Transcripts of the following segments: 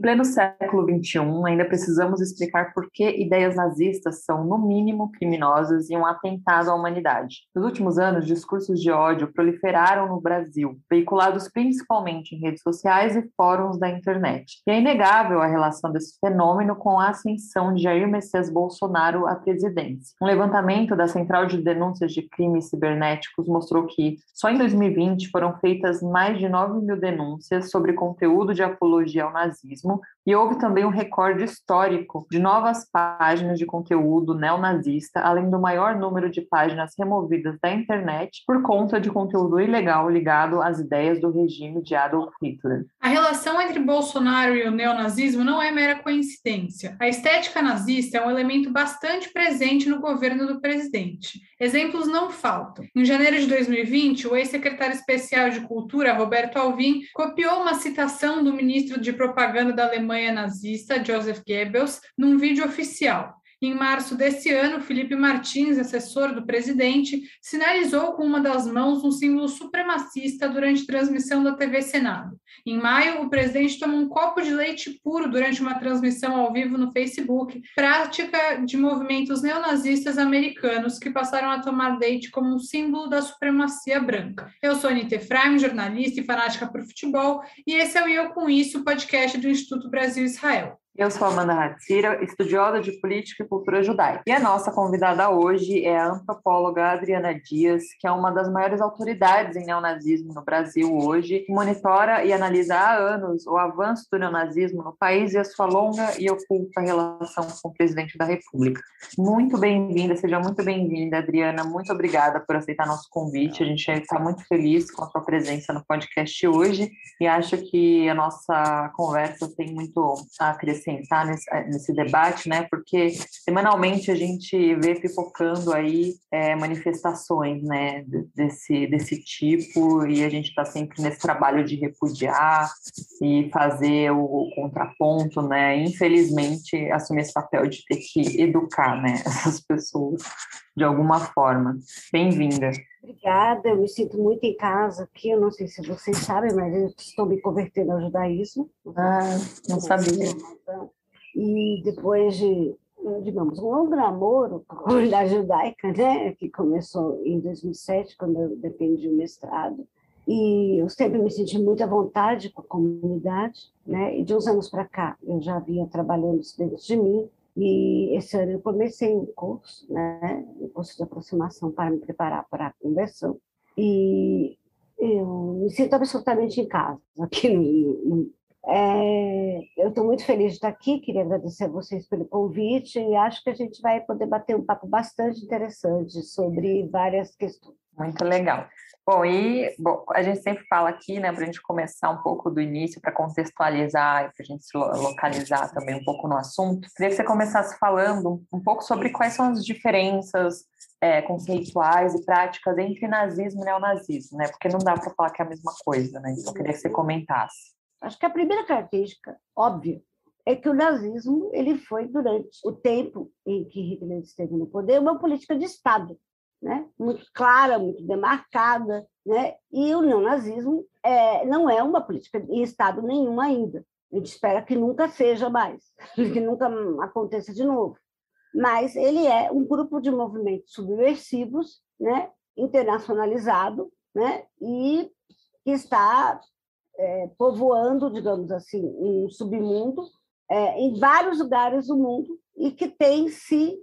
Em pleno século XXI, ainda precisamos explicar por que ideias nazistas são, no mínimo, criminosas e um atentado à humanidade. Nos últimos anos, discursos de ódio proliferaram no Brasil, veiculados principalmente em redes sociais e fóruns da internet. E é inegável a relação desse fenômeno com a ascensão de Jair Messias Bolsonaro à presidência. Um levantamento da Central de Denúncias de Crimes Cibernéticos mostrou que, só em 2020, foram feitas mais de 9 mil denúncias sobre conteúdo de apologia ao nazismo, e houve também um recorde histórico de novas páginas de conteúdo neonazista, além do maior número de páginas removidas da internet por conta de conteúdo ilegal ligado às ideias do regime de Adolf Hitler. A relação entre Bolsonaro e o neonazismo não é mera coincidência. A estética nazista é um elemento bastante presente no governo do presidente. Exemplos não faltam. Em janeiro de 2020, o ex-secretário especial de Cultura, Roberto Alvim, copiou uma citação do ministro de propaganda da Alemanha nazista, Joseph Goebbels, num vídeo oficial. Em março desse ano, Felipe Martins, assessor do presidente, sinalizou com uma das mãos um símbolo supremacista durante transmissão da TV Senado. Em maio, o presidente tomou um copo de leite puro durante uma transmissão ao vivo no Facebook, prática de movimentos neonazistas americanos que passaram a tomar leite como um símbolo da supremacia branca. Eu sou Anita Efraim, jornalista e fanática por futebol, e esse é o Eu Com Isso, podcast do Instituto Brasil-Israel. Eu sou Amanda Hatzira, estudiosa de política e cultura judaica. E a nossa convidada hoje é a antropóloga Adriana Dias, que é uma das maiores autoridades em neonazismo no Brasil hoje, que monitora e analisa há anos o avanço do neonazismo no país e a sua longa e oculta relação com o presidente da República. Muito bem-vinda, seja muito bem-vinda, Adriana. Muito obrigada por aceitar nosso convite. A gente está muito feliz com a sua presença no podcast hoje e acho que a nossa conversa tem muito a acrescentar nesse debate, né? Porque semanalmente a gente vê pipocando aí manifestações, né? Desse tipo, e a gente está sempre nesse trabalho de repudiar e fazer o contraponto, né? Infelizmente, assumir esse papel de ter que educar, né? Essas pessoas de alguma forma. Bem-vinda. Obrigada, eu me sinto muito em casa aqui, eu não sei se vocês sabem, mas eu estou me convertendo ao judaísmo. Não sabia. E depois de, digamos, um longo namoro com a comunidade judaica, né, que começou em 2007, quando eu defendi o mestrado, e eu sempre me senti muito à vontade com a comunidade, né, e de uns anos para cá eu já vinha trabalhando isso dentro de mim, e esse ano eu comecei um curso, né, um curso de aproximação para me preparar para a conversão. E eu me sinto absolutamente em casa aqui eu estou muito feliz de estar aqui, queria agradecer a vocês pelo convite e acho que a gente vai poder bater um papo bastante interessante sobre várias questões. Muito legal. Bom, a gente sempre fala aqui, né, para a gente começar um pouco do início, para contextualizar e para a gente se localizar também um pouco no assunto, queria que você começasse falando um pouco sobre quais são as diferenças conceituais e práticas entre nazismo e neonazismo, né, porque não dá para falar que é a mesma coisa, né, então eu queria que você comentasse. Acho que a primeira característica, óbvia, é que o nazismo ele foi, durante o tempo em que Hitler esteve no poder, uma política de Estado, né? Muito clara, muito demarcada, né? E o neonazismo não é uma política de Estado nenhum ainda. A gente espera que nunca seja mais, que nunca aconteça de novo. Mas ele é um grupo de movimentos subversivos, né? Internacionalizado, né? E que está povoando, digamos assim, um submundo em vários lugares do mundo e que tem se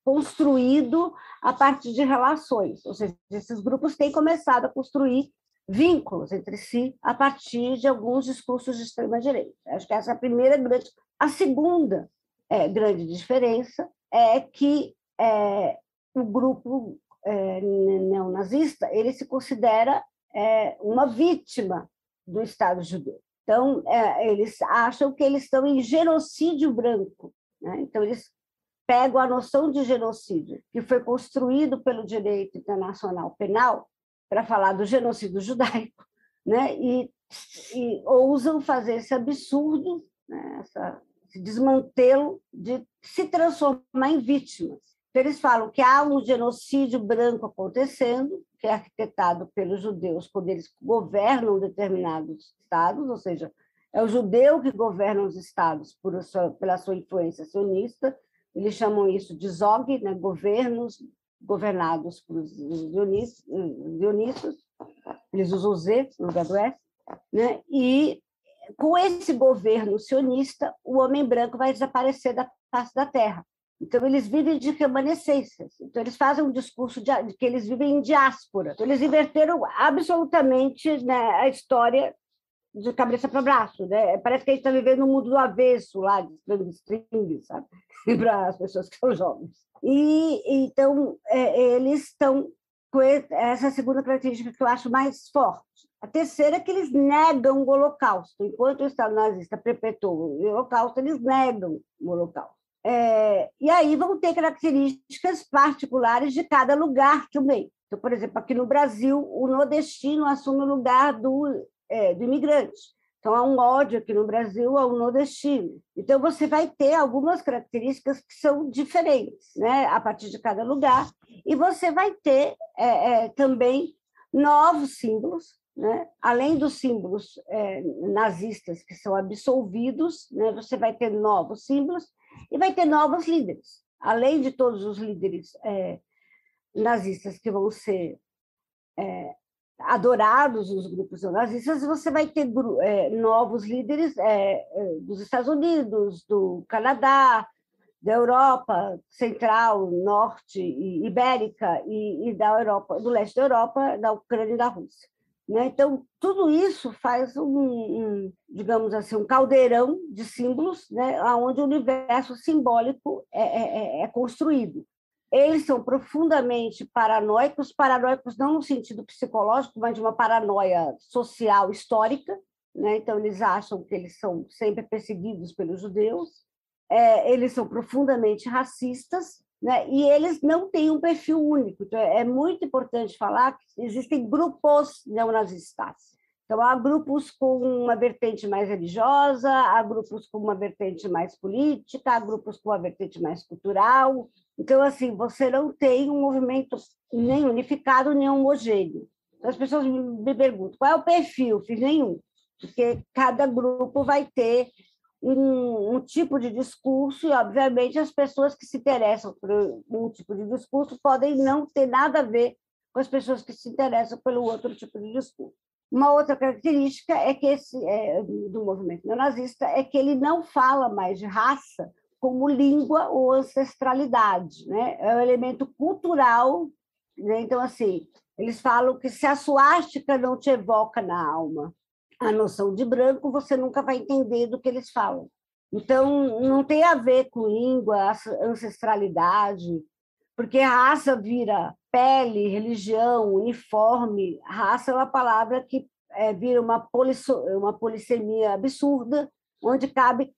construído a partir de relações, ou seja, esses grupos têm começado a construir vínculos entre si a partir de alguns discursos de extrema-direita. Acho que essa é a primeira grande... A segunda grande diferença é que o grupo neonazista ele se considera uma vítima do Estado judeu. Então, eles acham que eles estão em genocídio branco, né? Então, eles pegam a noção de genocídio, que foi construído pelo direito internacional penal, para falar do genocídio judaico, né? E ousam fazer esse absurdo, né? Esse desmantelo de se transformar em vítimas. Então, eles falam que há um genocídio branco acontecendo, que é arquitetado pelos judeus quando eles governam determinados estados, ou seja, É o judeu que governa os estados pela sua influência sionista. Eles chamam isso de Zog, né? Governos governados por dionísios. Eles usam o Z no lugar do S. Né? E, com esse governo sionista, o homem branco vai desaparecer da face da terra. Então, eles vivem de remanescências. Então, eles fazem um discurso de que eles vivem em diáspora. Então, eles inverteram absolutamente, né, a história de cabeça para braço. Né? Parece que a gente está vivendo um mundo do avesso, lá, de string, sabe? Para as pessoas que são jovens. E, então, eles estão com essa segunda característica que eu acho mais forte. A terceira é que eles negam o Holocausto. Enquanto o Estado nazista perpetuou o Holocausto, eles negam o Holocausto. E aí vão ter características particulares de cada lugar também. Então, por exemplo, aqui no Brasil, o nordestino assume o lugar do imigrante. Então, há um ódio aqui no Brasil ao nordestino. Então, você vai ter algumas características que são diferentes, né, a partir de cada lugar, e você vai ter também novos símbolos, né? Além dos símbolos nazistas que são absolvidos, né, você vai ter novos símbolos, e vai ter novos líderes. Além de todos os líderes nazistas que vão ser adorados nos grupos nazistas, você vai ter novos líderes dos Estados Unidos, do Canadá, da Europa Central, Norte, Ibérica e da Europa, do leste da Europa, da Ucrânia e da Rússia. Né? Então, tudo isso faz digamos assim, um caldeirão de símbolos, né, onde o universo simbólico é construído. Eles são profundamente paranoicos não no sentido psicológico, mas de uma paranoia social histórica. Né? Então, eles acham que eles são sempre perseguidos pelos judeus, eles são profundamente racistas, né? E eles não têm um perfil único. Então, é muito importante falar que existem grupos neonazistas. Então, há grupos com uma vertente mais religiosa, há grupos com uma vertente mais política, há grupos com uma vertente mais cultural. Então, assim, você não tem um movimento nem unificado, nem homogêneo. Então, as pessoas me perguntam, qual é o perfil? Fiz nenhum, porque cada grupo vai ter um tipo de discurso, e, obviamente, as pessoas que se interessam por um tipo de discurso podem não ter nada a ver com as pessoas que se interessam pelo outro tipo de discurso. Uma outra característica é que do movimento neonazista é que ele não fala mais de raça como língua ou ancestralidade, né? É um elemento cultural, né? Então, assim, eles falam que se a suástica não te evoca na alma a noção de branco, você nunca vai entender do que eles falam. Então, não tem a ver com língua, ancestralidade, porque raça vira pele, religião, uniforme. Raça é uma palavra que vira uma polissemia absurda, onde cabe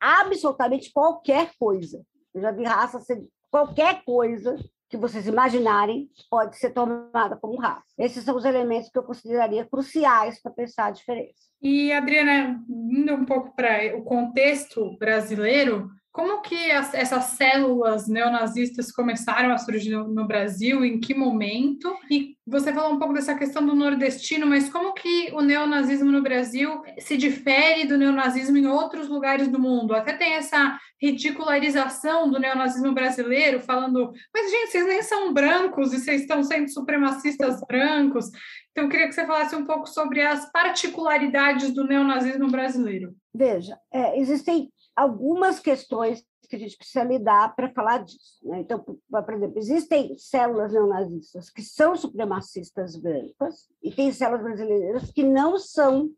absolutamente qualquer coisa. Eu já vi raça ser qualquer coisa que vocês imaginarem pode ser tomada como raça. Esses são os elementos que eu consideraria cruciais para pensar a diferença. E, Adriana, indo um pouco para o contexto brasileiro, como que essas células neonazistas começaram a surgir no Brasil? Em que momento? E você falou um pouco dessa questão do nordestino, mas como que o neonazismo no Brasil se difere do neonazismo em outros lugares do mundo? Até tem essa ridicularização do neonazismo brasileiro, falando, mas, gente, vocês nem são brancos e vocês estão sendo supremacistas brancos. Então, eu queria que você falasse um pouco sobre as particularidades do neonazismo brasileiro. Veja, existem algumas questões que a gente precisa lidar para falar disso. Né? Então, por exemplo, existem células neonazistas que são supremacistas brancas e tem células brasileiras que não são,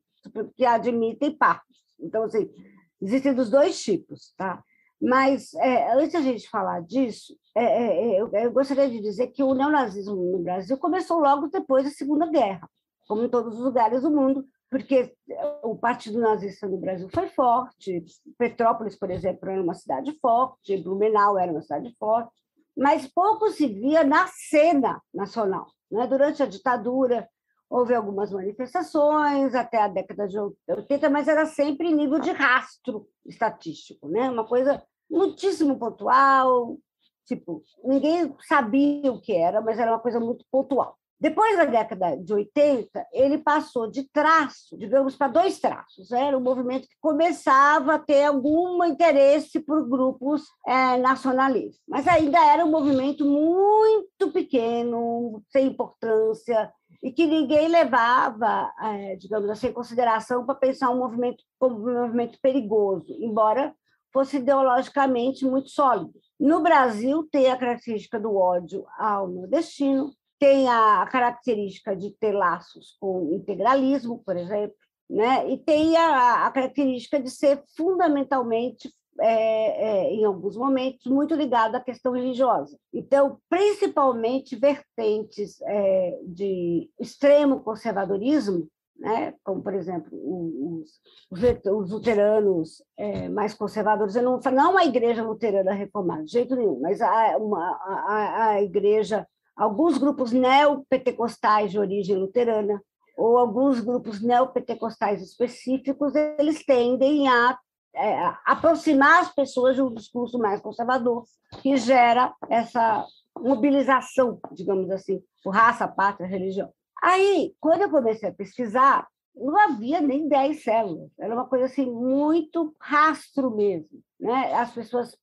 que admitem partos. Então, assim, existem dos dois tipos. Tá? Mas, antes da gente falar disso, eu gostaria de dizer que o neonazismo no Brasil começou logo depois da Segunda Guerra, como em todos os lugares do mundo, porque o Partido Nazista no Brasil foi forte, Petrópolis, por exemplo, era uma cidade forte, Blumenau era uma cidade forte, mas pouco se via na cena nacional. Né? Durante a ditadura, houve algumas manifestações, até a década de 80, mas era sempre em nível de rastro estatístico, né? Uma coisa muitíssimo pontual, tipo, ninguém sabia o que era, mas era uma coisa muito pontual. Depois da década de 80, ele passou de traço, digamos, para dois traços. Era um movimento que começava a ter algum interesse por grupos nacionalistas, mas ainda era um movimento muito pequeno, sem importância, e que ninguém levava, digamos assim, em consideração para pensar um movimento como um movimento perigoso, embora fosse ideologicamente muito sólido. No Brasil, tem a característica do ódio ao nordestino, tem a característica de ter laços com integralismo, por exemplo, né? E tem a característica de ser fundamentalmente, em alguns momentos, muito ligado à questão religiosa. Então, principalmente vertentes de extremo conservadorismo, né? Como, por exemplo, os luteranos mais conservadores, eu não falo não a igreja luterana reformada, de jeito nenhum, mas a igreja, alguns grupos neopentecostais de origem luterana, ou alguns grupos neopentecostais específicos, eles tendem a aproximar as pessoas de um discurso mais conservador, que gera essa mobilização, digamos assim, por raça, pátria, religião. Aí, quando eu comecei a pesquisar, não havia nem 10 células, era uma coisa assim, muito rastro mesmo, né? As pessoas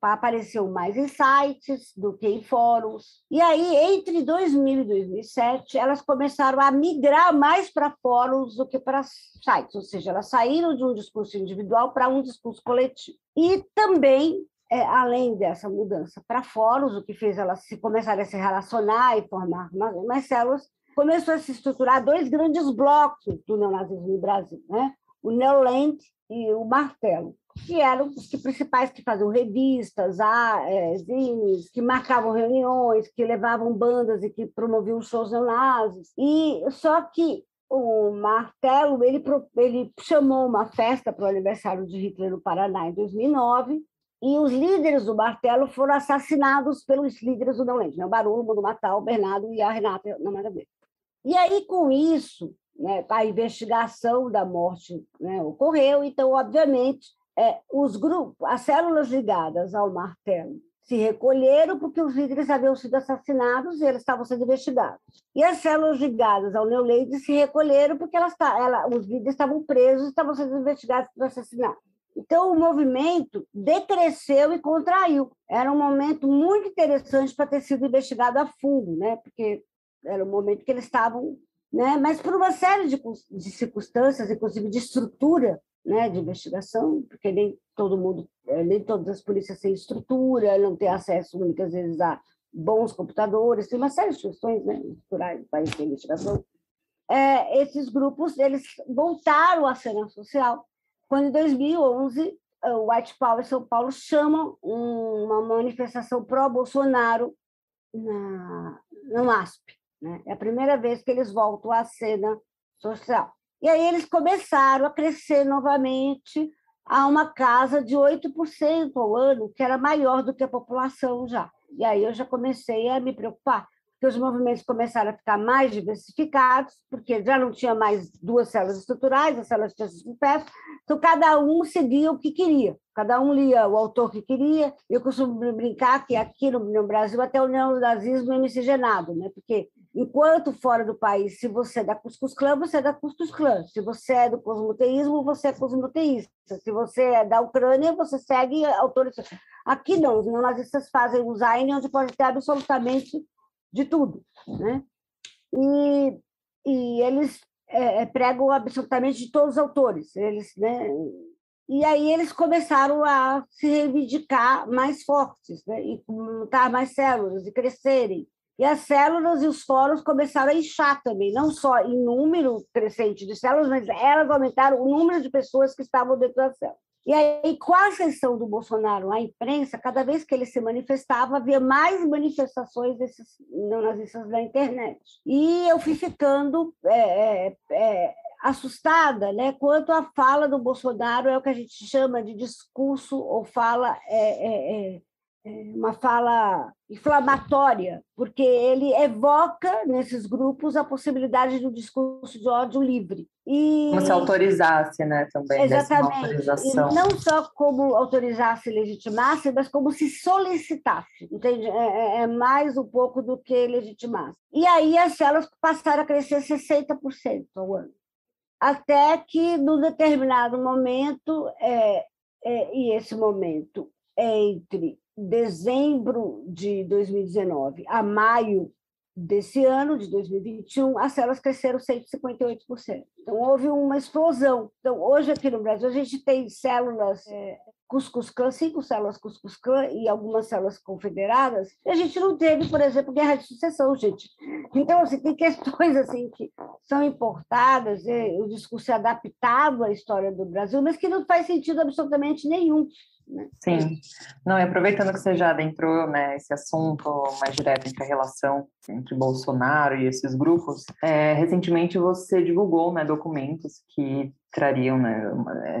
apareciam mais em sites do que em fóruns. E aí, entre 2000 e 2007, elas começaram a migrar mais para fóruns do que para sites, ou seja, elas saíram de um discurso individual para um discurso coletivo. E também, além dessa mudança para fóruns, o que fez elas começarem a se relacionar e formar mais células, começou a se estruturar dois grandes blocos do neonazismo no Brasil, né? O Neoland e o Martelo, que eram os principais que faziam revistas, zines, que marcavam reuniões, que levavam bandas e que promoviam shows neonazis. E só que o Martelo ele chamou uma festa para o aniversário de Hitler no Paraná em 2009, e os líderes do Martelo foram assassinados pelos líderes do Neoland, né? O Barulho, o Mundo Matar, o Bernardo e a Renata Namarabeira. E aí, com isso, né, a investigação da morte, né, ocorreu, então, obviamente, os grupos, as células ligadas ao Martelo se recolheram porque os líderes haviam sido assassinados e eles estavam sendo investigados. E as células ligadas ao Neoland se recolheram porque os líderes estavam presos e estavam sendo investigados por assassinato. Então, o movimento decresceu e contraiu. Era um momento muito interessante para ter sido investigado a fundo, né? Porque era um momento que eles estavam, né? Mas por uma série de circunstâncias, inclusive de estrutura, né, de investigação, porque nem todo mundo, nem todas as polícias têm estrutura, não têm acesso muitas vezes a bons computadores, tem uma série de questões, né, estruturais do país de investigação. Esses grupos eles voltaram à cena social quando, em 2011, o White Power São Paulo chama uma manifestação pró-Bolsonaro na MASP. Né? É a primeira vez que eles voltam à cena social. E aí eles começaram a crescer novamente a uma casa de 8% ao ano, que era maior do que a população já. E aí eu já comecei a me preocupar, porque os movimentos começaram a ficar mais diversificados, porque já não tinha mais duas células estruturais, as células tinham se dispersas, então cada um seguia o que queria, cada um lia o autor que queria. Eu costumo brincar que aqui no Brasil até o neonazismo é miscigenado, né? Porque enquanto fora do país, se você é da Cuscuz Clã, você é da Cuscuz Clã. Se você é do cosmoteísmo, você é cosmoteísta. Se você é da Ucrânia, você segue autores. Aqui não, os neonazistas fazem o Zaine, onde pode ter absolutamente de tudo, né? E eles pregam absolutamente de todos os autores. Eles, né? E aí eles começaram a se reivindicar mais fortes, né? E montar mais células e crescerem. E as células e os fóruns começaram a inchar também, não só em número crescente de células, mas elas aumentaram o número de pessoas que estavam dentro da célula. E aí, com a ascensão do Bolsonaro à imprensa, cada vez que ele se manifestava, havia mais manifestações desses neonazistas na internet. E eu fui ficando assustada, né, quanto à fala do Bolsonaro, é o que a gente chama de discurso ou fala uma fala inflamatória, porque ele evoca nesses grupos a possibilidade do discurso de ódio livre. Como se autorizasse, né, também. Exatamente. Autorização. E não só como autorizasse e legitimasse, mas como se solicitasse, entende? É mais um pouco do que legitimasse. E aí as células passaram a crescer 60% ao ano. Até que, num determinado momento, e esse momento é entre dezembro de 2019 a maio desse ano, de 2021, as células cresceram 158%. Então, houve uma explosão. Então, hoje, aqui no Brasil, a gente tem células Cuscuz-Clã, 5 células Cuscuz-Clã e algumas células confederadas. E a gente não teve, por exemplo, guerra de sucessão, gente. Então, assim, tem questões assim, que são importadas, o discurso é adaptado à história do Brasil, mas que não faz sentido absolutamente nenhum. Sim. Não, e aproveitando que você já adentrou, né, esse assunto mais direto entre a relação entre Bolsonaro e esses grupos, recentemente você divulgou, né, documentos que trariam, né,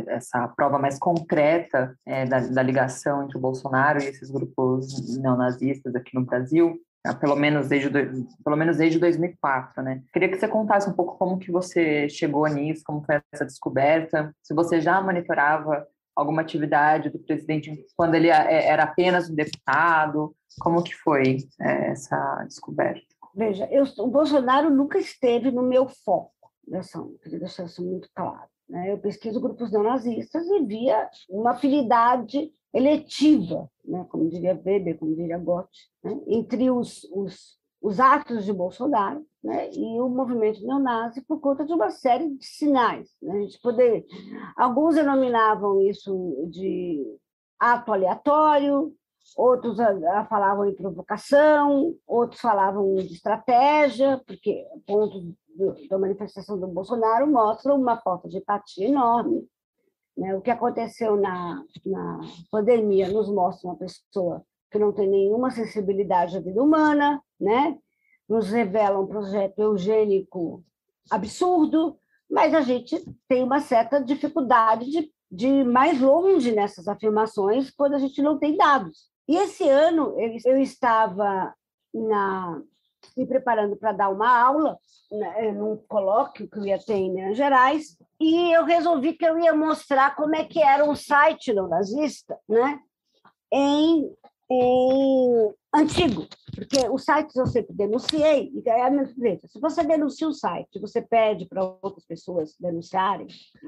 essa prova mais concreta da ligação entre o Bolsonaro e esses grupos neonazistas aqui no Brasil, pelo menos desde 2004, né? Queria que você contasse um pouco como que você chegou nisso, como foi essa descoberta, se você já monitorava alguma atividade do presidente quando ele era apenas um deputado, como que foi essa descoberta? Veja, o Bolsonaro nunca esteve no meu foco, queria deixar isso muito claro. Né? Eu pesquiso grupos neonazistas e via uma afinidade eletiva, né? Como diria Weber, como diria Gott, né? Entre os atos de Bolsonaro, né, e o movimento neonazi por conta de uma série de sinais. Né? Alguns denominavam isso de ato aleatório, outros falavam em provocação, outros falavam de estratégia, porque pontos da manifestação do Bolsonaro mostram uma falta de empatia enorme. Né? O que aconteceu na pandemia nos mostra uma pessoa que não tem nenhuma sensibilidade à vida humana, né? Nos revela um projeto eugênico absurdo, mas a gente tem uma certa dificuldade de ir mais longe nessas afirmações quando a gente não tem dados. E esse ano eu estava me preparando para dar uma aula, né, num colóquio que eu ia ter em Minas Gerais, e eu resolvi que eu ia mostrar como é que era um site neonazista, né, em antigo, porque os sites eu sempre denunciei, se você denuncia um site, você pede para outras pessoas denunciarem,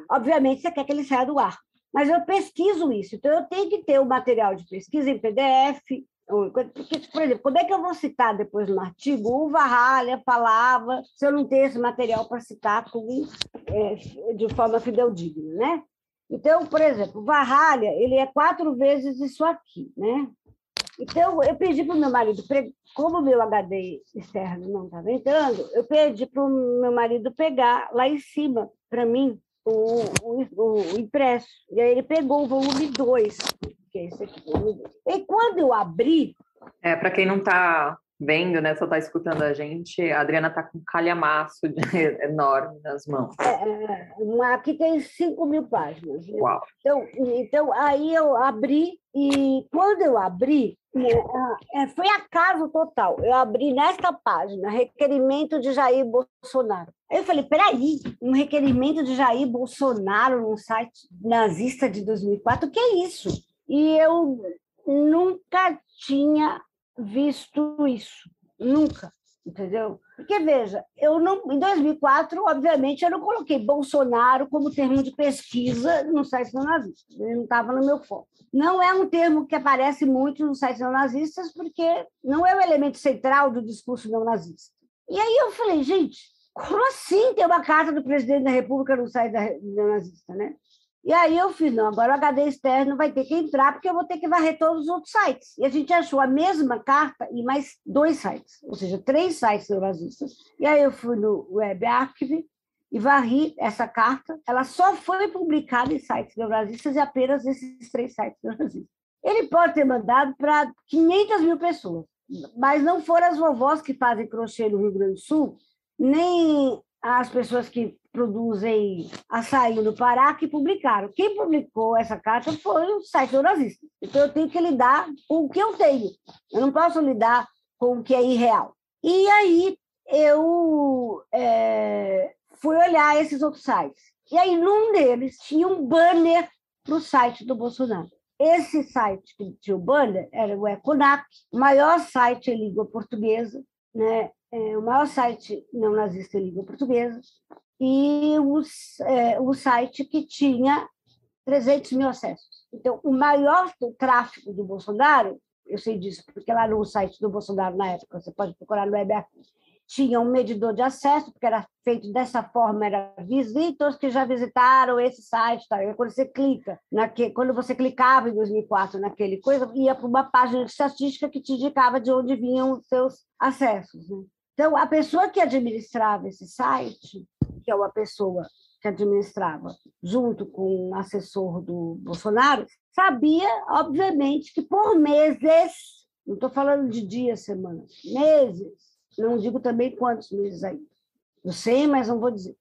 obviamente você quer que ele saia do ar, mas eu pesquiso isso, então eu tenho que ter o material de pesquisa em PDF, porque, por exemplo, como é que eu vou citar depois no artigo o Varralha falava, se eu não tenho esse material para citar de forma fidedigna, né? Então, por exemplo, o Varralha, ele é 4 vezes isso aqui, né? Então, eu pedi para o meu marido, como o meu HD externo não estava entrando, eu pedi para o meu marido pegar lá em cima, para mim, o impresso. E aí ele pegou o volume 2, que é esse aqui. E quando eu abri... Para quem não está vendo, né, só está escutando a gente, a Adriana está com um calhamaço enorme nas mãos. Aqui tem 5.000 páginas. Né? Uau. Então, aí eu abri, e quando eu abri, foi acaso total. Eu abri nesta página, requerimento de Jair Bolsonaro. Aí eu falei, peraí, um requerimento de Jair Bolsonaro num site nazista de 2004, o que é isso? E eu nunca tinha visto isso, nunca, entendeu? Porque, veja, em 2004, obviamente, eu não coloquei Bolsonaro como termo de pesquisa no site neonazista, ele não estava no meu foco. Não é um termo que aparece muito nos sites neonazistas, porque não é o elemento central do discurso neonazista. E aí eu falei, gente, como assim ter uma carta do presidente da República no site neonazista, né? E aí eu fiz, não, agora o HD externo vai ter que entrar, porque eu vou ter que varrer todos os outros sites. E a gente achou a mesma carta e mais 2 sites, ou seja, 3 sites neonazistas. E aí eu fui no Web Archive e varri essa carta. Ela só foi publicada em sites neonazistas e apenas nesses 3 sites neonazistas. Ele pode ter mandado para 500.000 pessoas, mas não foram as vovós que fazem crochê no Rio Grande do Sul, nem as pessoas que produzem açaí no Pará que publicaram. Quem publicou essa carta foi o site neonazista. Então, eu tenho que lidar com o que eu tenho. Eu não posso lidar com o que é irreal. E aí, eu fui olhar esses outros sites. E aí, num deles, tinha um banner para o site do Bolsonaro. Esse site que tinha o banner era o Econac, o maior site em língua portuguesa, né? O maior site neonazista em língua portuguesa, e o site que tinha 300 mil acessos. Então, o maior tráfego do Bolsonaro, eu sei disso, porque lá no site do Bolsonaro, na época, você pode procurar no Web Arquivo, tinha um medidor de acesso, porque era feito dessa forma, era visitas que já visitaram esse site. Tá? Quando você clica, quando você clicava em 2004 naquele coisa, ia para uma página de estatística que te indicava de onde vinham os seus acessos. Né? Então, a pessoa que administrava esse site, que é uma pessoa que administrava junto com um assessor do Bolsonaro, sabia, obviamente, que por meses, não estou falando de dias, semanas, meses, não digo também quantos meses aí. Eu sei, mas não vou dizer.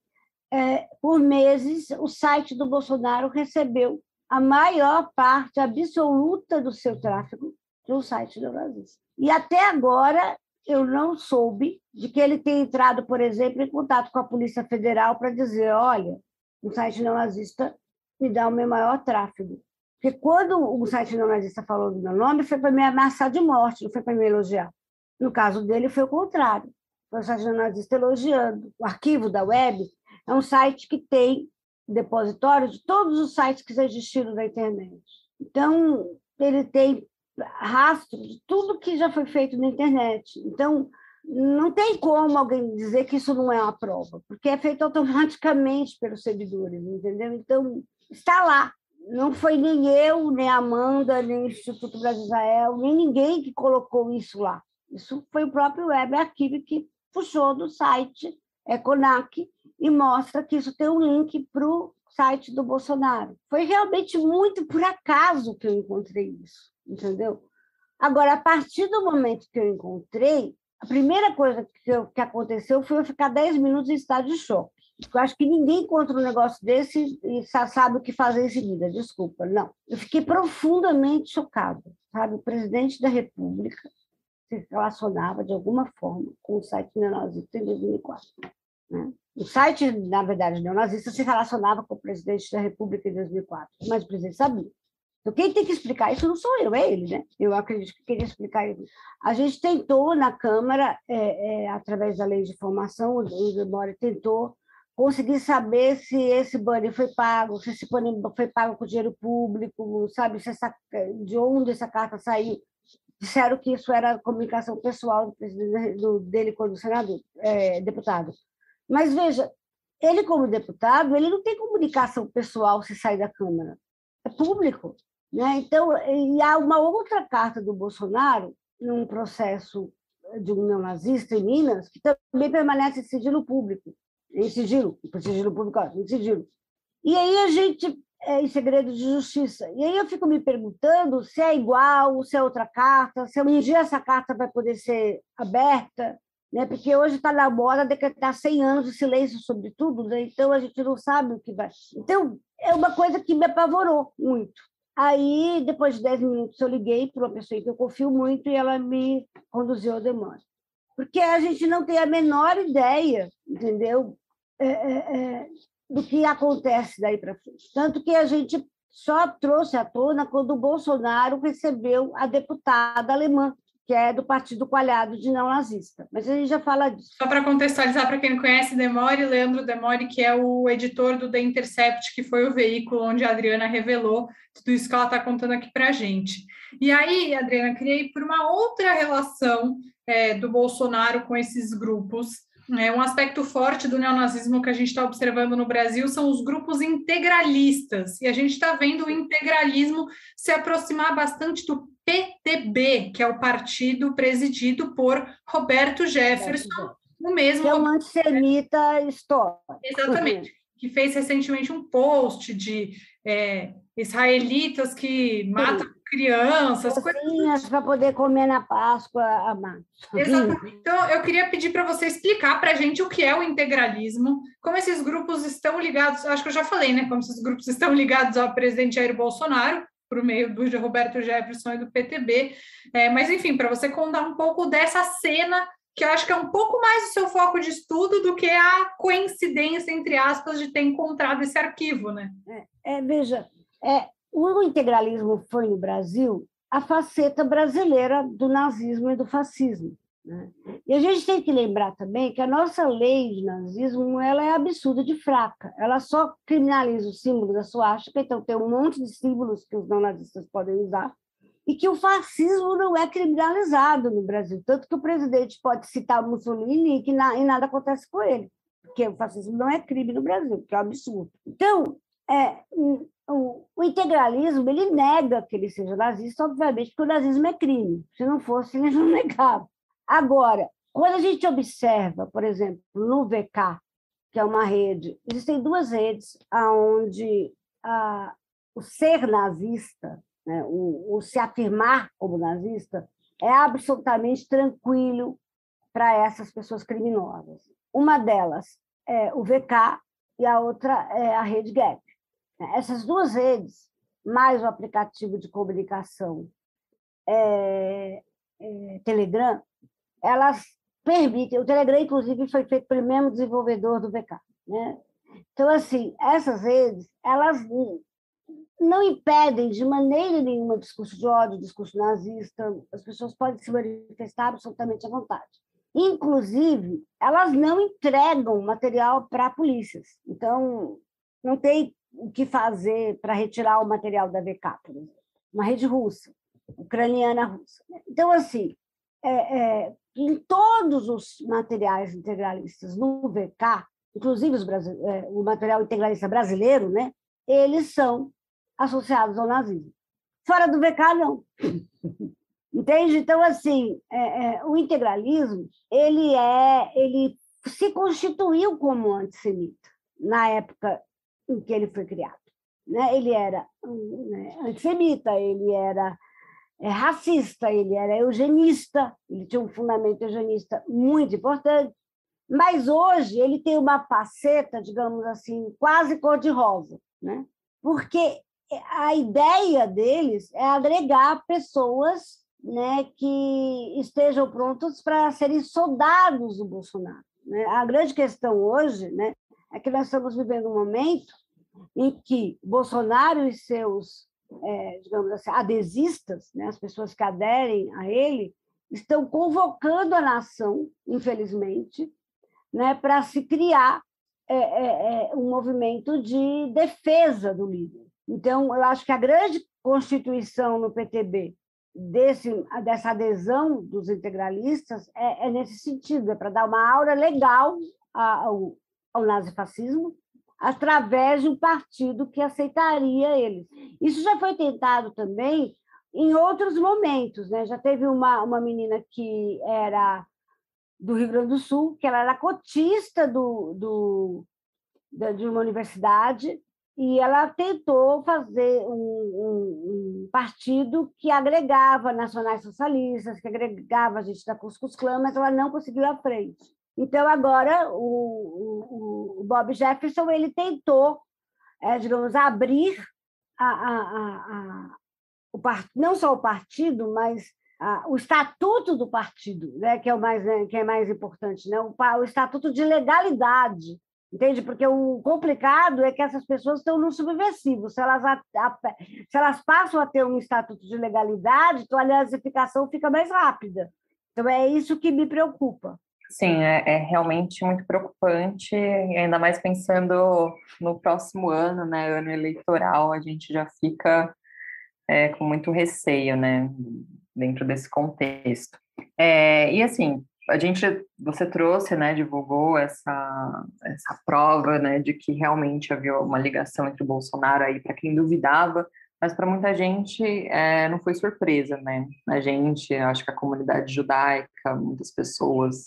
Por meses, o site do Bolsonaro recebeu a maior parte absoluta do seu tráfego de um site neonazista. E até agora, eu não soube de que ele tenha entrado, por exemplo, em contato com a Polícia Federal para dizer, olha, um site neonazista me dá o meu maior tráfego. Porque quando o site neonazista falou do meu nome, foi para me ameaçar de morte, não foi para me elogiar. No caso dele, foi o contrário. Foi o site neonazista elogiando. O arquivo da web é um site que tem depositório de todos os sites que já existiram na internet. Então, ele tem rastro de tudo que já foi feito na internet. Então, não tem como alguém dizer que isso não é uma prova, porque é feito automaticamente pelos servidores, entendeu? Então, está lá. Não foi nem eu, nem a Amanda, nem o Instituto Brasil Israel, nem ninguém que colocou isso lá. Isso foi o próprio Web Arquivo que puxou do site Econac e mostra que isso tem um link para o site do Bolsonaro. Foi realmente muito por acaso que eu encontrei isso, entendeu? Agora, a partir do momento que eu encontrei, a primeira coisa que aconteceu foi eu ficar 10 minutos em estado de choque. Eu acho que ninguém encontra um negócio desse e sabe o que fazer em seguida. Desculpa, não. Eu fiquei profundamente chocada, sabe? O presidente da República se relacionava de alguma forma com o site neonazista em 2004. Né? O site, na verdade, neonazista se relacionava com o presidente da República em 2004, mas o presidente sabia. Então, quem tem que explicar isso não sou eu, é ele, né? Eu acredito que queria explicar isso. A gente tentou na Câmara, através da lei de informação, o Demore tentou conseguir saber se esse banner foi pago, se esse banner foi pago com dinheiro público, sabe? De onde essa carta saiu. Disseram que isso era comunicação pessoal do presidente dele quando senador, deputado. Mas, veja, ele como deputado, ele não tem comunicação pessoal se sair da Câmara. É público. Né? Então, e há uma outra carta do Bolsonaro, num processo de um neonazista em Minas, que também permanece em sigilo público. Em sigilo público, em sigilo. E aí a gente... em segredo de justiça. E aí eu fico me perguntando se é igual, se é outra carta, se um dia essa carta vai poder ser aberta, né? Porque hoje está na moda decretar 100 anos de silêncio sobre tudo, né? Então a gente não sabe o que vai. Então, é uma coisa que me apavorou muito. Aí, depois de 10 minutos, eu liguei para uma pessoa que eu confio muito e ela me conduziu ao demônio. Porque a gente não tem a menor ideia, entendeu? Do que acontece daí para frente. Tanto que a gente só trouxe à tona quando o Bolsonaro recebeu a deputada alemã, que é do Partido Coalhado de Neonazista. Mas a gente já fala disso. Só para contextualizar, para quem não conhece, Demore, Leandro Demore, que é o editor do The Intercept, que foi o veículo onde a Adriana revelou tudo isso que ela está contando aqui para a gente. E aí, Adriana, queria ir por uma outra relação do Bolsonaro com esses grupos. Um aspecto forte do neonazismo que a gente está observando no Brasil são os grupos integralistas, e a gente está vendo o integralismo se aproximar bastante do PTB, que é o partido presidido por Roberto Jefferson, o mesmo... Que é um antissemita histórico. Exatamente, que fez recentemente um post de israelitas que matam crianças, coisas para poder comer na Páscoa, amado. Exatamente. Então, eu queria pedir para você explicar para a gente o que é o integralismo, como esses grupos estão ligados, acho que eu já falei, né? Como esses grupos estão ligados ao presidente Jair Bolsonaro, por meio do Roberto Jefferson e do PTB. Mas, enfim, para você contar um pouco dessa cena, que eu acho que é um pouco mais o seu foco de estudo do que a coincidência, entre aspas, de ter encontrado esse arquivo, né? Veja, o integralismo foi no Brasil a faceta brasileira do nazismo e do fascismo, né? E a gente tem que lembrar também que a nossa lei de nazismo ela é absurda de fraca. Ela só criminaliza o símbolo da suástica, então tem um monte de símbolos que os não nazistas podem usar, e que o fascismo não é criminalizado no Brasil, tanto que o presidente pode citar Mussolini e nada acontece com ele, porque o fascismo não é crime no Brasil, que é um absurdo. Então, o integralismo ele nega que ele seja nazista, obviamente, porque o nazismo é crime. Se não fosse, ele não negava. Agora, quando a gente observa, por exemplo, no VK, que é uma rede, existem duas redes onde o ser nazista, né, o se afirmar como nazista, é absolutamente tranquilo para essas pessoas criminosas. Uma delas é o VK e a outra é a Rede Gap. Essas duas redes, mais o aplicativo de comunicação Telegram, elas permitem... O Telegram, inclusive, foi feito pelo mesmo desenvolvedor do VK, né? Então, assim, essas redes, elas não impedem de maneira nenhuma discurso de ódio, discurso nazista. As pessoas podem se manifestar absolutamente à vontade. Inclusive, elas não entregam material para polícias. Então, não tem o que fazer para retirar o material da VK, por exemplo. Uma rede russa, ucraniana russa. Então, assim, em todos os materiais integralistas no VK, inclusive o material integralista brasileiro, né, eles são associados ao nazismo. Fora do VK, não. Entende? Então, assim, o integralismo ele se constituiu como antissemita na época em que ele foi criado, né? Ele era antissemita, ele era racista, ele era eugenista, ele tinha um fundamento eugenista muito importante, mas hoje ele tem uma faceta, digamos assim, quase cor-de-rosa, né? Porque a ideia deles é agregar pessoas, né, que estejam prontos para serem soldados do Bolsonaro, né? A grande questão hoje, né, é que nós estamos vivendo um momento em que Bolsonaro e seus, digamos assim, adesistas, né, as pessoas que aderem a ele, estão convocando a nação, infelizmente, né, para se criar um movimento de defesa do líder. Então, eu acho que a grande constituição no PTB dessa adesão dos integralistas é nesse sentido, é para dar uma aura legal ao nazifascismo através de um partido que aceitaria eles. Isso já foi tentado também em outros momentos, né? Já teve uma menina que era do Rio Grande do Sul, que ela era cotista de uma universidade, e ela tentou fazer um partido que agregava nacionais socialistas, que agregava a gente da Ku Klux Klan, mas ela não conseguiu ir à frente. Então, agora, o Bob Jefferson ele tentou, digamos, abrir não só o partido, mas o estatuto do partido, né, que é mais importante, né, o estatuto de legalidade, entende? Porque o complicado é que essas pessoas estão no subversivo. Se elas passam a ter um estatuto de legalidade, então a nazificação fica mais rápida. Então, é isso que me preocupa. Sim, é realmente muito preocupante, ainda mais pensando no próximo ano, né, ano eleitoral, a gente já fica com muito receio, né, dentro desse contexto. E assim, você trouxe, né, divulgou essa prova, né, de que realmente havia uma ligação entre o Bolsonaro aí, para quem duvidava, mas para muita gente não foi surpresa, né? Acho que a comunidade judaica, muitas pessoas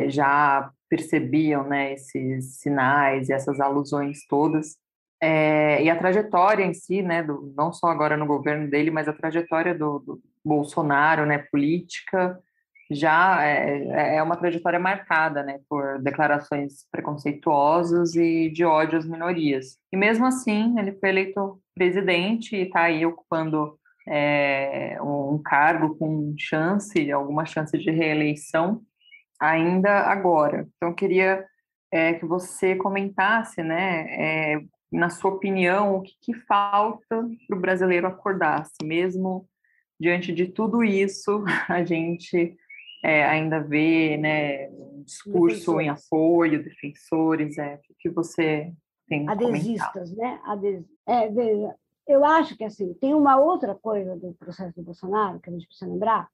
já percebiam, né, esses sinais e essas alusões todas. E a trajetória em si, né, não só agora no governo dele, mas a trajetória do Bolsonaro, né, política, já é uma trajetória marcada, né, por declarações preconceituosas e de ódio às minorias. E mesmo assim, ele foi eleito presidente e está aí ocupando um cargo com alguma chance de reeleição ainda agora. Então, eu queria que você comentasse, né, na sua opinião, o que falta para o brasileiro acordar, se mesmo diante de tudo isso, a gente ainda vê, né, um discurso em apoio, defensores, o que você tem a comentar? Adesistas, né? Veja, eu acho que assim, tem uma outra coisa do processo do Bolsonaro que a gente precisa lembrar,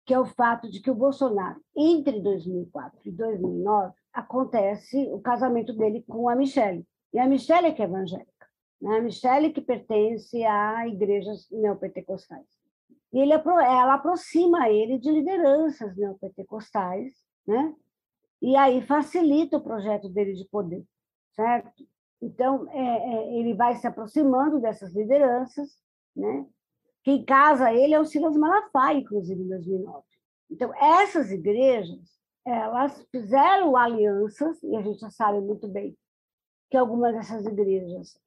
que é o fato de que o Bolsonaro, entre 2004 e 2009, acontece o casamento dele com a Michelle. E a Michelle é que é evangélica, né? A Michelle que pertence a igrejas neopentecostais. E ela aproxima ele de lideranças neopentecostais, né? E aí facilita o projeto dele de poder, certo? Então, ele vai se aproximando dessas lideranças, né? Quem casa ele é o Silas Malafaia, inclusive, em 2009. Então, essas igrejas, elas fizeram alianças, e a gente já sabe muito bem que algumas dessas igrejas,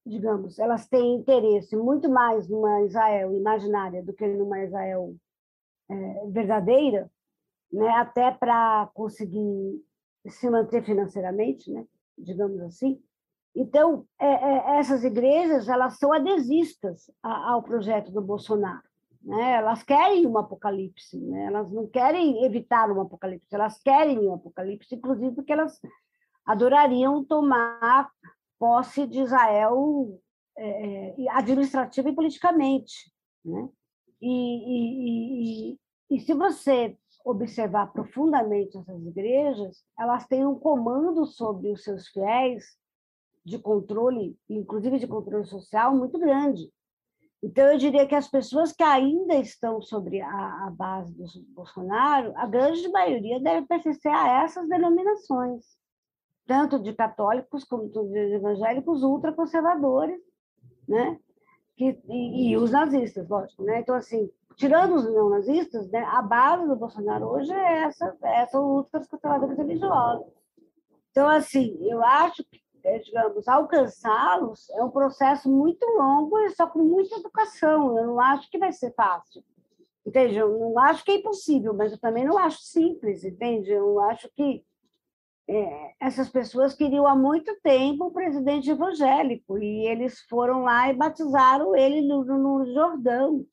digamos, elas têm interesse muito mais numa Israel imaginária do que numa Israel verdadeira, né? Até para conseguir se manter financeiramente, né? Digamos assim. Então, essas igrejas, elas são adesistas ao projeto do Bolsonaro, né? Elas querem um apocalipse, né? Elas não querem evitar um apocalipse, elas querem um apocalipse, inclusive porque elas adorariam tomar posse de Israel administrativa e politicamente, né? E se você observar profundamente essas igrejas, elas têm um comando sobre os seus fiéis de controle, inclusive de controle social, muito grande. Então, eu diria que as pessoas que ainda estão sobre a base do Bolsonaro, a grande maioria deve pertencer a essas denominações, tanto de católicos como de evangélicos ultraconservadores, né? E os nazistas, lógico, né? Então, assim, tirando os neonazistas, né, a base do Bolsonaro hoje são ultraconservadores religiosos. Então, assim, eu acho que, digamos, alcançá-los é um processo muito longo e só com muita educação. Eu não acho que vai ser fácil, entende? Eu não acho que é impossível, mas eu também não acho simples, entende? Eu acho que essas pessoas queriam há muito tempo um presidente evangélico e eles foram lá e batizaram ele no Jordão.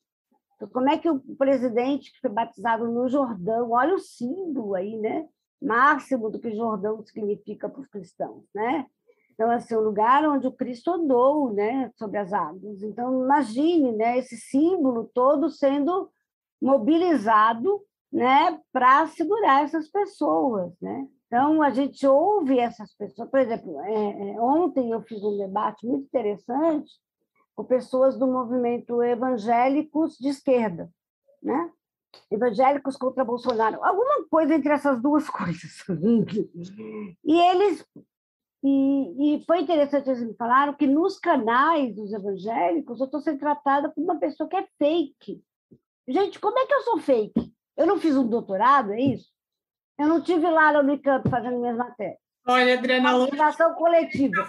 Então, como é que o presidente que foi batizado no Jordão, olha o símbolo aí, né? Máximo do que Jordão significa para os cristãos, né? Então, assim, o lugar onde o Cristo andou, né, sobre as águas. Então, imagine, né, esse símbolo todo sendo mobilizado, né, para segurar essas pessoas, né? Então, a gente ouve essas pessoas. Por exemplo, ontem eu fiz um debate muito interessante com pessoas do movimento evangélicos de esquerda, né? Evangélicos contra Bolsonaro, alguma coisa entre essas duas coisas. E foi interessante, eles me falaram que nos canais dos evangélicos eu estou sendo tratada como uma pessoa que é fake. Gente, como é que eu sou fake? Eu não fiz um doutorado, é isso? Eu não estive lá no Unicamp fazendo minhas matérias. Olha, Adriana, alucinação coletiva.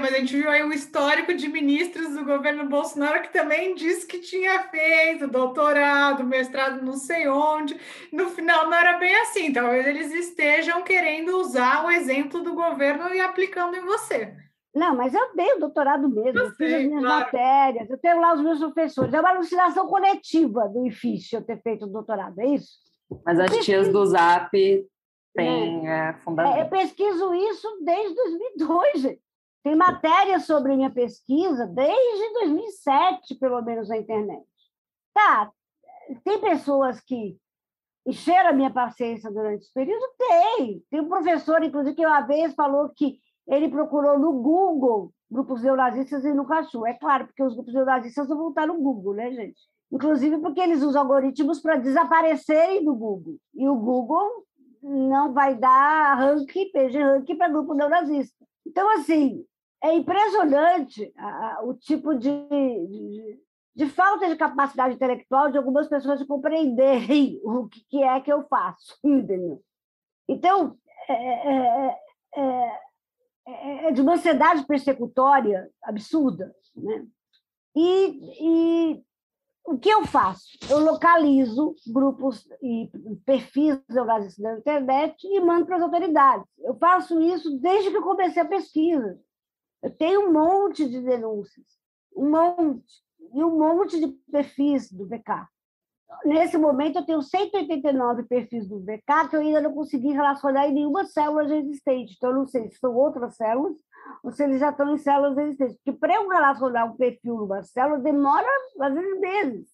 Mas a gente viu aí um histórico de ministros do governo Bolsonaro que também disse que tinha feito doutorado, mestrado não sei onde. No final não era bem assim. Talvez eles estejam querendo usar o exemplo do governo e aplicando em você. Não, mas eu dei o doutorado mesmo, eu fiz as minhas matérias, eu tenho lá os meus professores. É uma alucinação coletiva do IFISH eu ter feito o doutorado, é isso? Mas as tias do Zap têm fundamento. Eu pesquiso isso desde 2002, gente. Tem matéria sobre minha pesquisa desde 2007, pelo menos, na internet. Tá, tem pessoas que encheram a minha paciência durante esse período? Tem um professor, inclusive, que uma vez falou que ele procurou no Google grupos neonazistas e nunca achou. É claro, porque os grupos neonazistas não vão estar no Google, né, gente? Inclusive porque eles usam algoritmos para desaparecerem do Google. E o Google não vai dar PG ranking para grupo neonazista. Então, assim, é impressionante o tipo de falta de capacidade intelectual de algumas pessoas de compreenderem o que é que eu faço, entendeu? Então, é de uma ansiedade persecutória absurda, né? E o que eu faço? Eu localizo grupos e perfis neonazistas na internet e mando para as autoridades. Eu faço isso desde que eu comecei a pesquisa. Eu tenho um monte de denúncias, um monte de perfis do VK. Nesse momento, eu tenho 189 perfis do VK que eu ainda não consegui relacionar em nenhuma célula já existente. Então, eu não sei se são outras células ou se eles já estão em células existentes. Porque para eu relacionar um perfil numa célula, demora, às vezes, meses.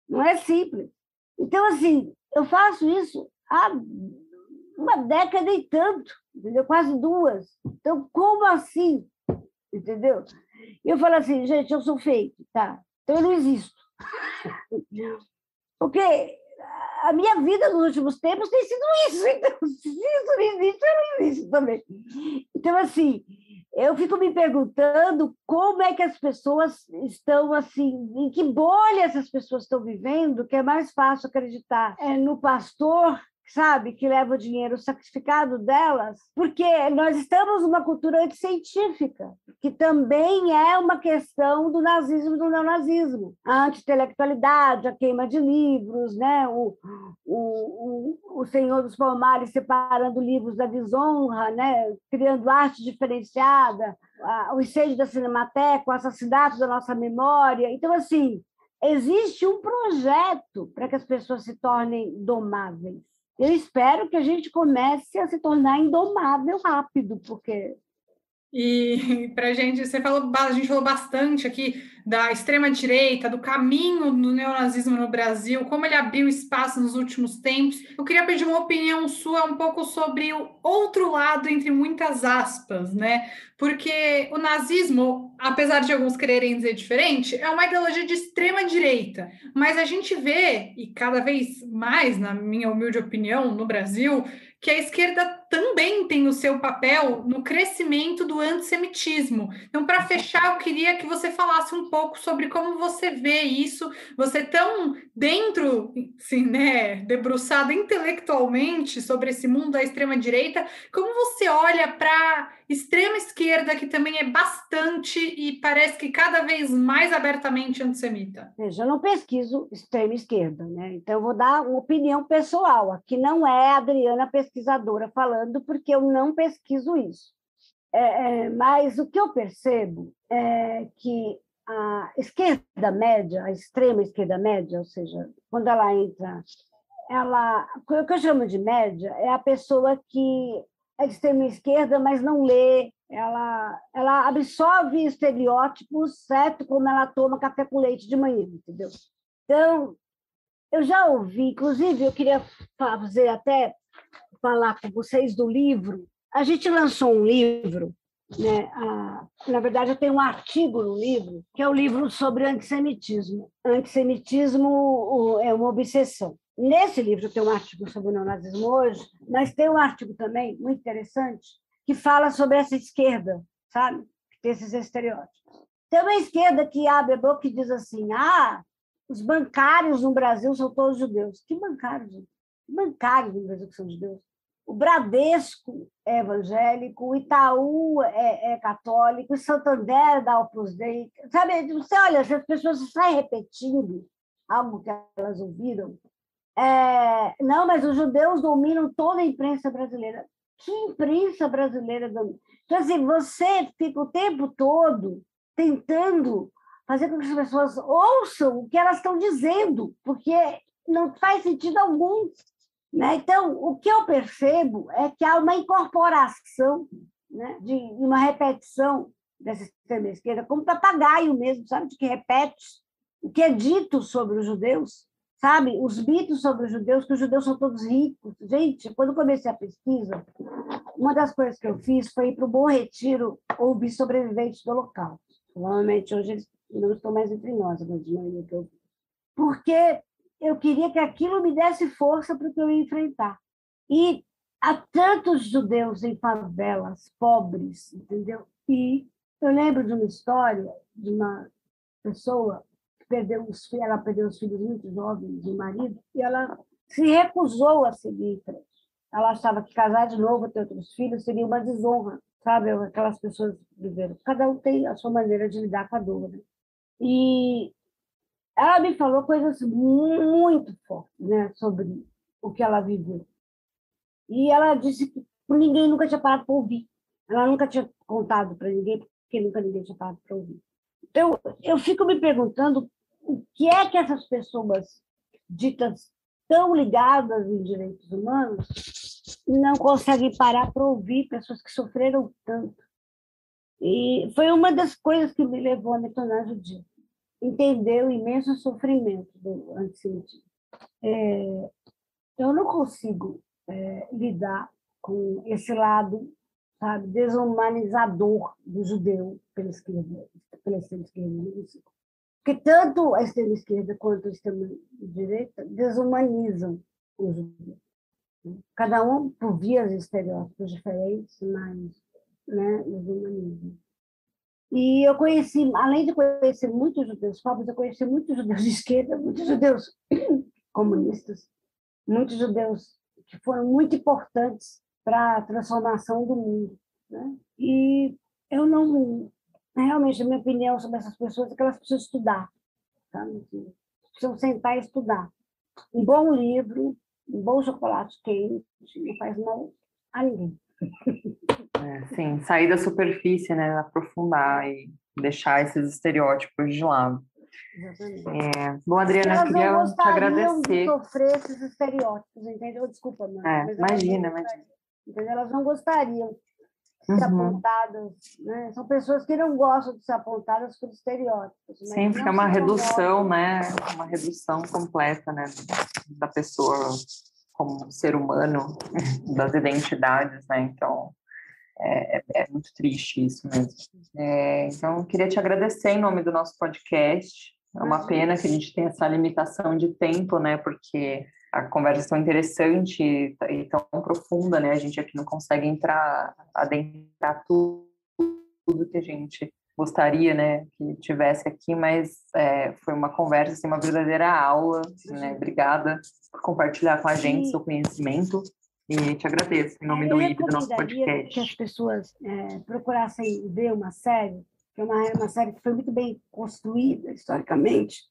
Não é simples. Então, assim, eu faço isso há uma década e tanto, entendeu? Quase duas. Então, como assim? Entendeu? E eu falo assim, gente, eu sou fake, tá? Então, eu não existo. Porque a minha vida nos últimos tempos tem sido isso. Então, se isso não existe, eu não existo também. Então, assim, eu fico me perguntando como é que as pessoas estão, assim, em que bolha essas pessoas estão vivendo, que é mais fácil acreditar no pastor, sabe, que leva o dinheiro sacrificado delas, porque nós estamos numa cultura anticientífica, que também é uma questão do nazismo e do neonazismo. A anti-intelectualidade, a queima de livros, né? O Senhor dos Palmares separando livros da desonra, né? Criando arte diferenciada, o incêndio da Cinemateca, o assassinato da nossa memória. Então, assim, existe um projeto para que as pessoas se tornem domáveis. Eu espero que a gente comece a se tornar indomável rápido, porque... E para a gente falou bastante aqui da extrema-direita, do caminho do neonazismo no Brasil, como ele abriu espaço nos últimos tempos. Eu queria pedir uma opinião sua um pouco sobre o outro lado, entre muitas aspas, né? Porque o nazismo, apesar de alguns quererem dizer diferente, é uma ideologia de extrema-direita. Mas a gente vê, e cada vez mais, na minha humilde opinião, no Brasil, que a esquerda também tem o seu papel no crescimento do antissemitismo. Então, para fechar, eu queria que você falasse um pouco sobre como você vê isso, você tão dentro, assim, né, debruçada intelectualmente sobre esse mundo da extrema-direita, como você olha para a extrema-esquerda, que também é bastante e parece que cada vez mais abertamente antissemita? Veja, eu não pesquiso extrema-esquerda, né? Então, eu vou dar uma opinião pessoal. Aqui não é a Adriana pesquisadora falando, porque eu não pesquiso isso. Mas o que eu percebo é que a esquerda média, a extrema esquerda média, ou seja, quando ela entra, o que eu chamo de média é a pessoa que é de extrema esquerda, mas não lê, ela absorve estereótipos, certo? Como ela toma café com leite de manhã, entendeu? Então, eu já ouvi, inclusive, eu queria falar com vocês do livro. A gente lançou um livro, né? Na verdade, eu tenho um artigo no livro, que é o livro sobre antissemitismo. Antissemitismo é uma obsessão. Nesse livro tem um artigo sobre o neonazismo hoje, mas tem um artigo também muito interessante que fala sobre essa esquerda, sabe? Que tem esses estereótipos. Tem uma esquerda que abre a boca e diz assim: os bancários no Brasil são todos judeus. Que bancários? Que bancários no Brasil que são judeus? O Bradesco é evangélico, o Itaú é católico, o Santander dá Opus Dei. Sabe, você olha, se as pessoas saem repetindo algo que elas ouviram, não, mas os judeus dominam toda a imprensa brasileira. Que imprensa brasileira domina? Então, assim, você fica o tempo todo tentando fazer com que as pessoas ouçam o que elas estão dizendo, porque não faz sentido algum. Né? Então, o que eu percebo é que há uma incorporação, né, de uma repetição dessa extrema esquerda, como papagaio mesmo, sabe, de que repete o que é dito sobre os judeus, sabe, os mitos sobre os judeus, que os judeus são todos ricos. Gente, quando eu comecei a pesquisa, uma das coisas que eu fiz foi ir para o Bom Retiro ouvir sobreviventes do Holocausto. Provavelmente hoje eles não estão mais entre nós, mas de maneira que eu vi. Porque eu queria que aquilo me desse força para o que eu ia enfrentar. E há tantos judeus em favelas, pobres, entendeu? E eu lembro de uma história de uma pessoa que ela perdeu os filhos muito jovens, o marido, e ela se recusou a seguir em frente. Ela achava que casar de novo, ter outros filhos, seria uma desonra, sabe? Aquelas pessoas viveram. Cada um tem a sua maneira de lidar com a dor, né? E ela me falou coisas muito fortes, né, sobre o que ela viveu. E ela disse que ninguém nunca tinha parado para ouvir. Ela nunca tinha contado para ninguém, porque nunca ninguém tinha parado para ouvir. Então, eu fico me perguntando o que é que essas pessoas ditas tão ligadas em direitos humanos não conseguem parar para ouvir pessoas que sofreram tanto. E foi uma das coisas que me levou a me tornar judia. Entender o imenso sofrimento do antissemitismo. Eu não consigo lidar com esse lado, sabe, desumanizador do judeu pela extrema esquerda. Porque tanto a extrema esquerda quanto a extrema direita desumanizam o judeu. Cada um por vias e estereótipos diferentes, mas, né, desumanizam. E eu conheci, além de conhecer muitos judeus pobres, eu conheci muitos judeus de esquerda, muitos judeus comunistas, muitos judeus que foram muito importantes para a transformação do mundo, né? E eu não... Realmente, a minha opinião sobre essas pessoas é que elas precisam estudar, sabe? Precisam sentar e estudar. Um bom livro, um bom chocolate quente, não faz mal a ninguém. Sim, sair da superfície, né? Aprofundar e deixar esses estereótipos de lado. Exatamente. Bom, Adriana, eu queria te agradecer. De sofrer esses estereótipos, entendeu? Desculpa, mãe. Imagina. Entendeu? Elas não gostariam de ser apontadas, né? São pessoas que não gostam de ser apontadas por estereótipos. Sim, porque é uma redução, né? Uma redução completa, né? Da pessoa como ser humano, das identidades, né? Então, é muito triste isso mesmo. Então, eu queria te agradecer em nome do nosso podcast. É uma pena que a gente tenha essa limitação de tempo, né? Porque a conversa é tão interessante e tão profunda, né? A gente aqui não consegue adentrar tudo que a gente gostaria, né? Que tivesse aqui, mas foi uma conversa, assim, uma verdadeira aula, né? Obrigada por compartilhar com a gente seu conhecimento e te agradeço em nome do IB, do nosso podcast. Que as pessoas procurassem ver uma série, que é uma série que foi muito bem construída historicamente.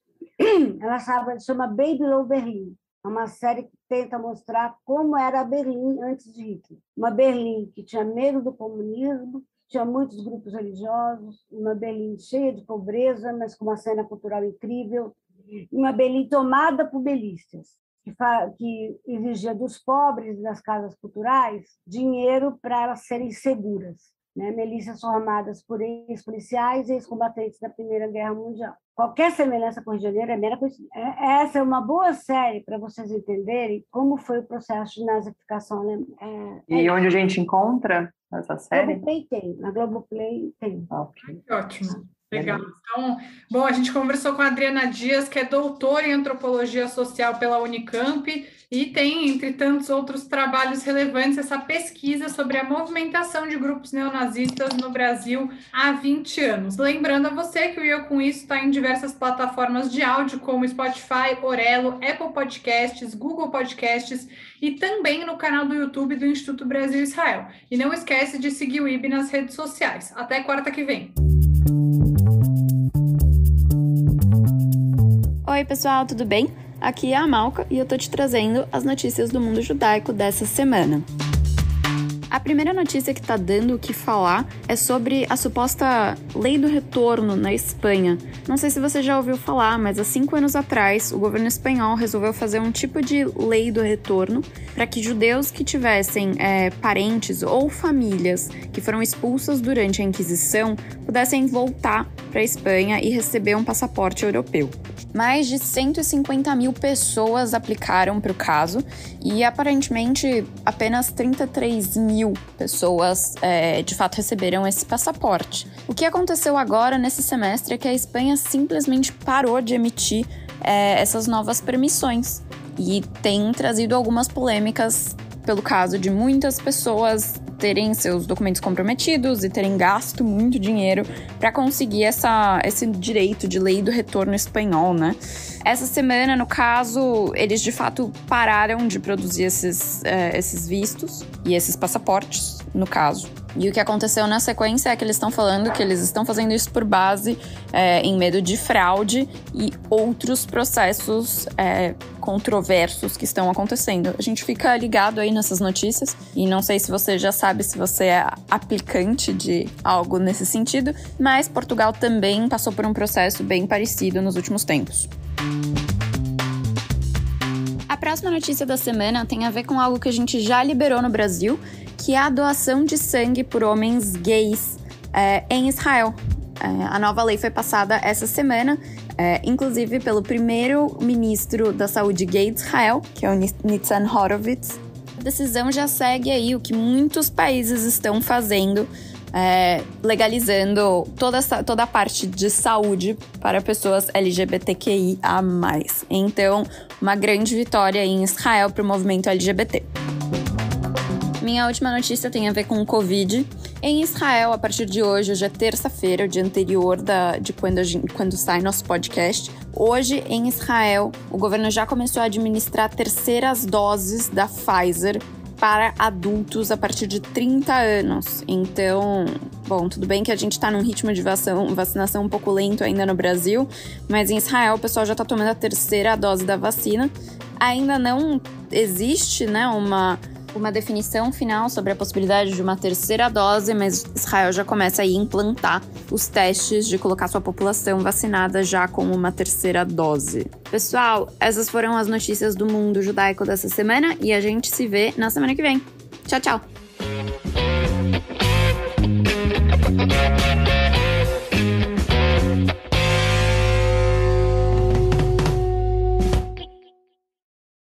Ela chama Baby Below Berlim. É uma série que tenta mostrar como era a Berlim antes de Hitler. Uma Berlim que tinha medo do comunismo, tinha muitos grupos religiosos, uma Berlim cheia de pobreza, mas com uma cena cultural incrível, uma Berlim tomada por belistas, que exigia dos pobres das casas culturais dinheiro para elas serem seguras. Né? Milícias formadas por ex-policiais e ex-combatentes da Primeira Guerra Mundial. Qualquer semelhança com o Rio de Janeiro é mera coincidência. Essa é uma boa série para vocês entenderem como foi o processo de nazificação alemã. E onde a gente encontra essa série? Na Globoplay tem. Okay. Ótimo. Legal. Então, bom, a gente conversou com a Adriana Dias, que é doutora em Antropologia Social pela Unicamp e tem, entre tantos outros trabalhos relevantes, essa pesquisa sobre a movimentação de grupos neonazistas no Brasil há 20 anos. Lembrando a você que o Eu Com Isso está em diversas plataformas de áudio, como Spotify, Orelo, Apple Podcasts, Google Podcasts e também no canal do YouTube do Instituto Brasil Israel. E não esquece de seguir o IB nas redes sociais. Até quarta que vem. Oi, pessoal, tudo bem? Aqui é a Malca e eu tô te trazendo as notícias do mundo judaico dessa semana. A primeira notícia que tá dando o que falar é sobre a suposta lei do retorno na Espanha. Não sei se você já ouviu falar, mas há 5 anos atrás, o governo espanhol resolveu fazer um tipo de lei do retorno para que judeus que tivessem parentes ou famílias que foram expulsas durante a Inquisição pudessem voltar para a Espanha e receber um passaporte europeu. Mais de 150 mil pessoas aplicaram para o caso e, aparentemente, apenas 33 mil pessoas, de fato, receberam esse passaporte. O que aconteceu agora, nesse semestre, é que a Espanha simplesmente parou de emitir essas novas permissões e tem trazido algumas polêmicas pelo caso de muitas pessoas terem seus documentos comprometidos e terem gasto muito dinheiro para conseguir esse direito de lei do retorno espanhol, né? Essa semana, no caso, eles de fato pararam de produzir esses vistos e esses passaportes, no caso. E o que aconteceu na sequência é que eles estão falando que eles estão fazendo isso por base em medo de fraude e outros processos controversos que estão acontecendo. A gente fica ligado aí nessas notícias e não sei se você já sabe se você é aplicante de algo nesse sentido, mas Portugal também passou por um processo bem parecido nos últimos tempos. A próxima notícia da semana tem a ver com algo que a gente já liberou no Brasil, que é a doação de sangue por homens gays em Israel. A nova lei foi passada essa semana, inclusive pelo primeiro-ministro da saúde gay de Israel, que é o Nitzan Horowitz. A decisão já segue aí o que muitos países estão fazendo, legalizando toda a parte de saúde para pessoas LGBTQIA+. Então, uma grande vitória em Israel para o movimento LGBT. Minha última notícia tem a ver com o Covid. Em Israel, a partir de hoje é terça-feira, o dia anterior de quando sai nosso podcast. Hoje, em Israel, o governo já começou a administrar terceiras doses da Pfizer para adultos a partir de 30 anos. Então, bom, tudo bem que a gente está num ritmo de vacinação um pouco lento ainda no Brasil, mas em Israel o pessoal já está tomando a terceira dose da vacina. Ainda não existe, né, uma definição final sobre a possibilidade de uma terceira dose, mas Israel já começa a implantar os testes de colocar sua população vacinada já com uma terceira dose. Pessoal, essas foram as notícias do mundo judaico dessa semana e a gente se vê na semana que vem. Tchau, tchau!